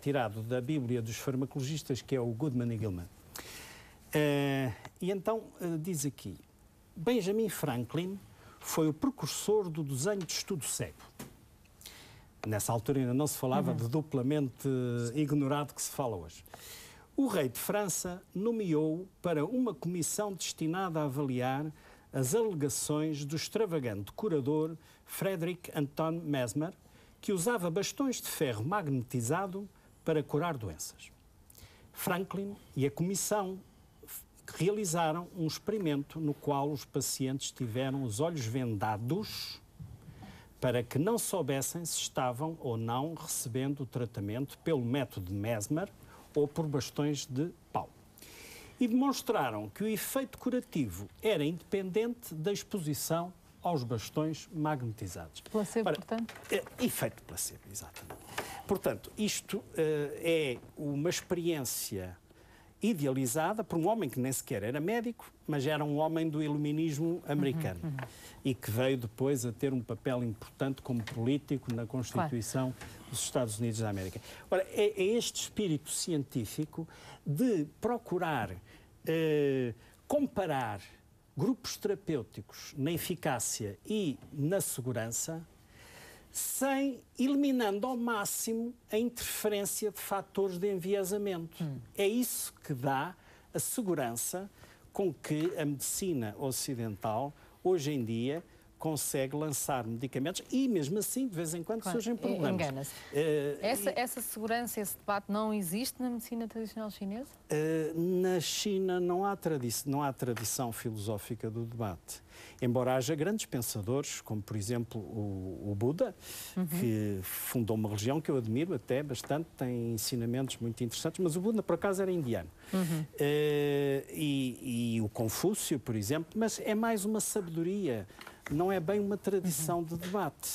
tirado da Bíblia dos farmacologistas, que é o Goodman e Gilman. E então diz aqui, Benjamin Franklin foi o precursor do desenho de estudo cego. Nessa altura ainda não se falava de duplamente ignorado que se fala hoje. O rei de França nomeou para uma comissão destinada a avaliar as alegações do extravagante curador Frederick Anton Mesmer, que usava bastões de ferro magnetizado para curar doenças. Franklin e a comissão realizaram um experimento no qual os pacientes tiveram os olhos vendados para que não soubessem se estavam ou não recebendo o tratamento pelo método de Mesmer ou por bastões de pau. E demonstraram que o efeito curativo era independente da exposição aos bastões magnetizados. Placebo, portanto? Efeito placebo, exatamente. Portanto, isto é uma experiência idealizada por um homem que nem sequer era médico, mas era um homem do iluminismo americano e que veio depois a ter um papel importante como político na Constituição dos Estados Unidos da América. Ora, é este espírito científico de procurar comparar grupos terapêuticos na eficácia e na segurança, eliminando ao máximo a interferência de fatores de enviesamento. É isso que dá a segurança com que a medicina ocidental, hoje em dia, consegue lançar medicamentos e, mesmo assim, de vez em quando surgem problemas. Engana-se. Essa segurança, esse debate não existe na medicina tradicional chinesa? Na China não há tradição filosófica do debate. Embora haja grandes pensadores, como, por exemplo, o Buda, que fundou uma religião que eu admiro até bastante, tem ensinamentos muito interessantes, mas o Buda, por acaso, era indiano. E o Confúcio, por exemplo, mas é mais uma sabedoria, não é bem uma tradição de debate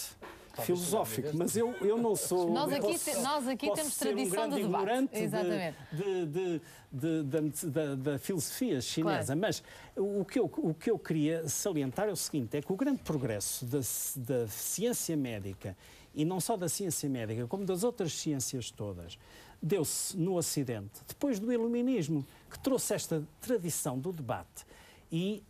filosófico, mas eu não sou... Nós aqui temos tradição de debate. Exatamente. Da filosofia chinesa, claro. Mas o que eu queria salientar é o seguinte, é que o grande progresso da ciência médica, e não só da ciência médica, como das outras ciências todas, deu-se no Ocidente, depois do Iluminismo, que trouxe esta tradição do debate e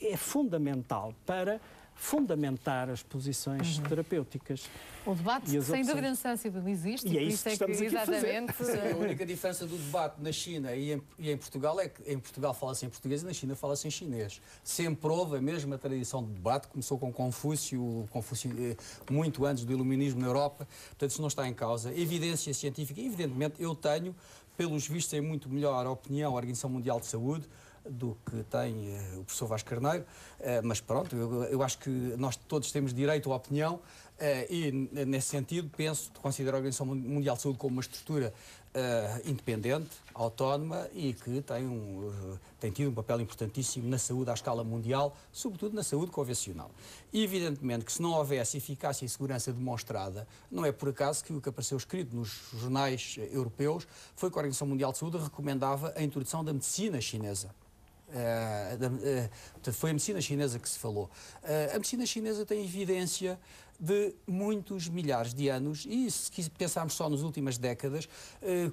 é fundamental para fundamentar as posições terapêuticas. O debate, sem dúvida necessária, existe. E é isso que estamos aqui a fazer. A única diferença do debate na China e em Portugal é que em Portugal fala-se em português e na China fala-se em chinês. Sempre houve a mesma tradição de debate, começou com Confúcio muito antes do Iluminismo na Europa, portanto isso não está em causa. Evidência científica, evidentemente, eu tenho, pelos vistos, em muito melhor opinião a Organização Mundial de Saúde do que tem o professor Vasco Carneiro, mas pronto, eu acho que nós todos temos direito à opinião e, nesse sentido, considero a Organização Mundial de Saúde como uma estrutura independente, autónoma e que tem tido um papel importantíssimo na saúde à escala mundial, sobretudo na saúde convencional. E, evidentemente, que se não houvesse eficácia e segurança demonstrada, não é por acaso que o que apareceu escrito nos jornais europeus foi que a Organização Mundial de Saúde recomendava a introdução da medicina chinesa. Foi a medicina chinesa que se falou. A medicina chinesa tem evidência de muitos milhares de anos e, se pensarmos só nas últimas décadas,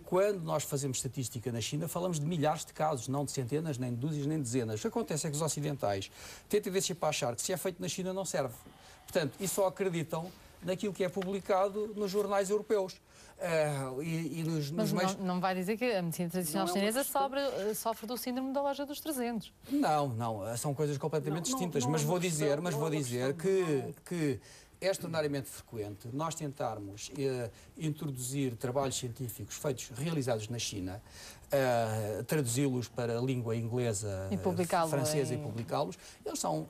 quando nós fazemos estatística na China, falamos de milhares de casos, não de centenas, nem de dúzias, nem de dezenas. O que acontece é que os ocidentais têm tendência para achar que se é feito na China não serve. Portanto, e só acreditam naquilo que é publicado nos jornais europeus. Mas não vai dizer que a medicina tradicional chinesa sofre do síndrome da loja dos 300. Não, são coisas completamente distintas, mas vou dizer que é extraordinariamente frequente nós tentarmos introduzir trabalhos científicos realizados na China, traduzi-los para a língua inglesa, francesa e publicá-los, eles são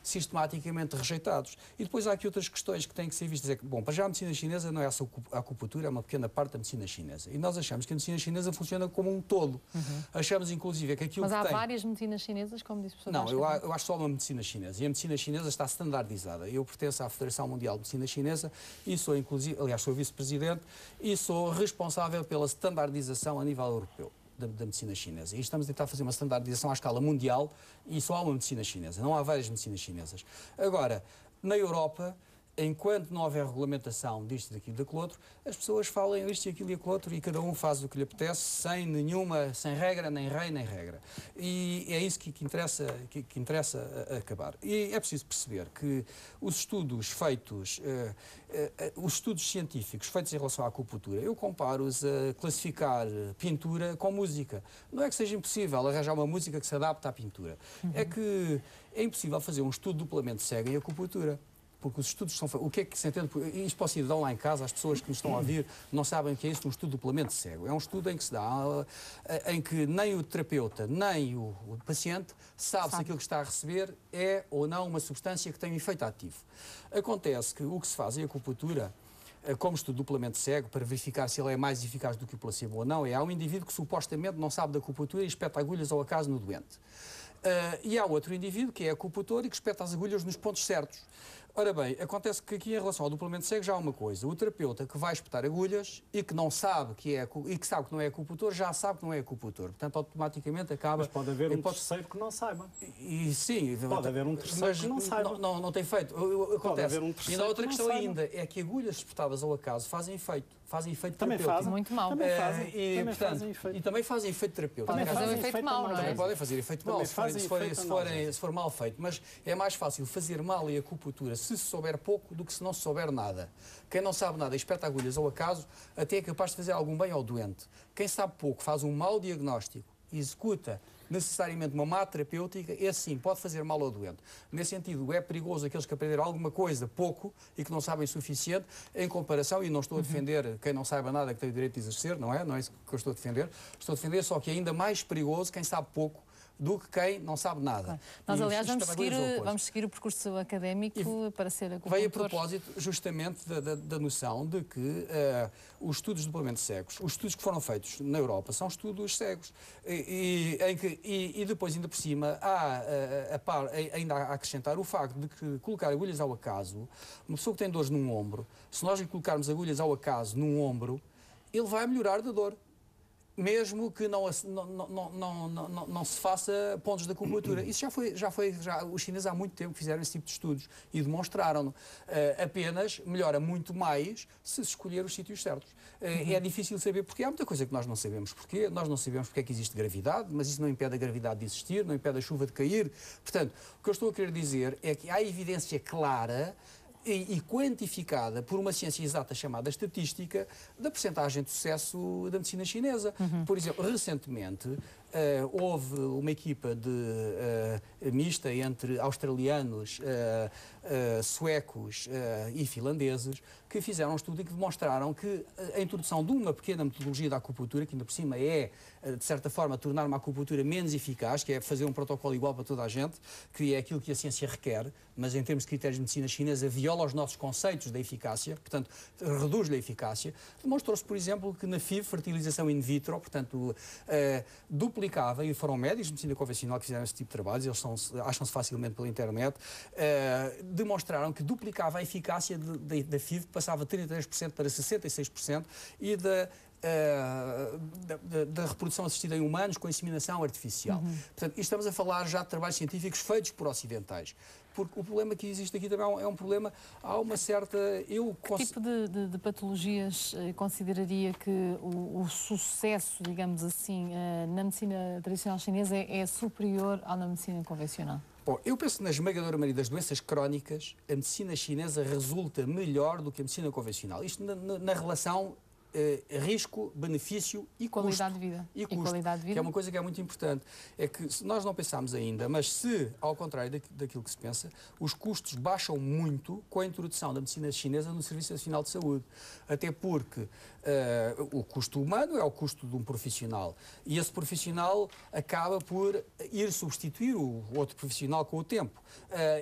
sistematicamente rejeitados. E depois há aqui outras questões que têm que ser vistas. É que, bom, para já a medicina chinesa não é a acupuntura, é uma pequena parte da medicina chinesa. E nós achamos que a medicina chinesa funciona como um todo. Achamos, inclusive, que aquilo Mas há várias medicinas chinesas, como disse o professor Vasco? Não, eu acho só uma medicina chinesa. E a medicina chinesa está standardizada. Eu pertenço à Federação Mundial de Medicina Chinesa e sou, inclusive, aliás, sou vice-presidente e sou responsável pela standardização a nível europeu da medicina chinesa. E estamos a tentar fazer uma standardização à escala mundial e só há uma medicina chinesa, não há várias medicinas chinesas. Agora, na Europa, enquanto não houver regulamentação disto, daquilo, daquilo outro, as pessoas falam isto e aquilo e aquilo outro e cada um faz o que lhe apetece sem regra, nem rei, nem regra. E é isso que interessa acabar. E é preciso perceber que os estudos feitos, os estudos científicos feitos em relação à acupuntura, eu comparo-os a classificar pintura com música. Não é que seja impossível arranjar uma música que se adapte à pintura. É que é impossível fazer um estudo duplamente cego em acupuntura. Porque os estudos são... O que é que se entende? Isto posso ir dar lá em casa, as pessoas que nos estão a ouvir não sabem o que é isso, um estudo duplamente cego. É um estudo em que se dá, em que nem o terapeuta, nem o paciente sabe se aquilo que está a receber é ou não uma substância que tem um efeito ativo. Acontece que o que se faz em acupuntura, como estudo duplamente cego, para verificar se ele é mais eficaz do que o placebo ou não, há um indivíduo que supostamente não sabe da acupuntura e espeta agulhas ao acaso no doente. E há outro indivíduo que é acupuntor e que espeta as agulhas nos pontos certos. Ora bem, acontece que aqui em relação ao duplamento cego já há uma coisa. O terapeuta que vai espetar agulhas e que não sabe e que sabe que não é acupuntor, já sabe que não é acupuntor. Portanto, automaticamente acaba... Mas pode haver terceiro que não saiba. E sim. Pode haver um terceiro que não saiba. Não tem feito. Acontece. Pode haver um terceiro. E a outra questão ainda é que agulhas espetadas ao acaso fazem efeito. Fazem efeito também terapêutico. Fazem. Muito mal. Também fazem. E também fazem efeito terapêutico. Podem fazer um efeito mau, não é? Também podem fazer efeito mau, se for mal feito. Mas é mais fácil fazer mal em acupuntura se souber pouco do que se não souber nada. Quem não sabe nada e espeta agulhas ao acaso até é capaz de fazer algum bem ao doente. Quem sabe pouco faz um mau diagnóstico e executa necessariamente uma má terapêutica, esse sim pode fazer mal ao doente. Nesse sentido, é perigoso aqueles que aprenderam alguma coisa pouco e que não sabem o suficiente, em comparação, e não estou a defender quem não saiba nada que tem o direito de exercer, não é isso que eu estou a defender. Estou a defender só que é ainda mais perigoso quem sabe pouco do que quem não sabe nada. Claro. Nós, aliás, vamos seguir o percurso académico para ser acupuntor. Veio a propósito justamente da noção de que os estudos duplamente cegos, os estudos que foram feitos na Europa, são estudos cegos. E depois, ainda por cima, ainda a acrescentar o facto de que colocar agulhas ao acaso, uma pessoa que tem dores num ombro, se nós lhe colocarmos agulhas ao acaso num ombro, ele vai melhorar da dor. Mesmo que não se faça pontos de acupuntura. Isso os chineses há muito tempo fizeram esse tipo de estudos e demonstraram-no. Apenas melhora muito mais se escolher os sítios certos. É difícil saber porquê. Há muita coisa que nós não sabemos porquê. Nós não sabemos porque é que existe gravidade, mas isso não impede a gravidade de existir, não impede a chuva de cair. Portanto, o que eu estou a querer dizer é que há evidência clara e quantificada por uma ciência exata chamada estatística da percentagem de sucesso da medicina chinesa. Por exemplo, recentemente houve uma equipa mista entre australianos, suecos e finlandeses que fizeram um estudo e que demonstraram que a introdução de uma pequena metodologia da acupuntura, que ainda por cima é, de certa forma, tornar uma acupuntura menos eficaz, que é fazer um protocolo igual para toda a gente, que é aquilo que a ciência requer, mas em termos de critérios de medicina chinesa viola os nossos conceitos da eficácia, portanto, reduz-lhe a eficácia. Demonstrou-se, por exemplo, que na FIV, fertilização in vitro, portanto, duplicava, e foram médicos de medicina convencional que fizeram esse tipo de trabalhos, eles acham-se facilmente pela internet, demonstraram que duplicava a eficácia da FIV, passava de 33% para 66%, e da reprodução assistida em humanos com inseminação artificial. Portanto, estamos a falar já de trabalhos científicos feitos por ocidentais. Porque o problema que existe aqui também é um problema, há uma certa... Que tipo de patologias consideraria que o sucesso, digamos assim, na medicina tradicional chinesa é superior à na medicina convencional? Bom, eu penso que na esmagadora maioria das doenças crónicas, a medicina chinesa resulta melhor do que a medicina convencional. Isto na relação risco, benefício e qualidade de vida. E custo, qualidade de vida. Que é uma coisa que é muito importante. É que se nós não pensamos ainda, mas se, ao contrário daquilo que se pensa, os custos baixam muito com a introdução da medicina chinesa no Serviço Nacional de Saúde. Até porque o custo humano é o custo de um profissional. E esse profissional acaba por ir substituir o outro profissional com o tempo.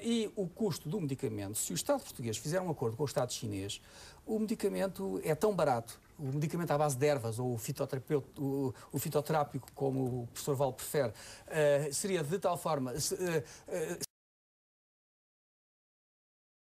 E o custo do medicamento, se o Estado português fizer um acordo com o Estado chinês, o medicamento é tão barato, o medicamento à base de ervas, ou o fitoterápico, como o professor Val prefere, seria de tal forma...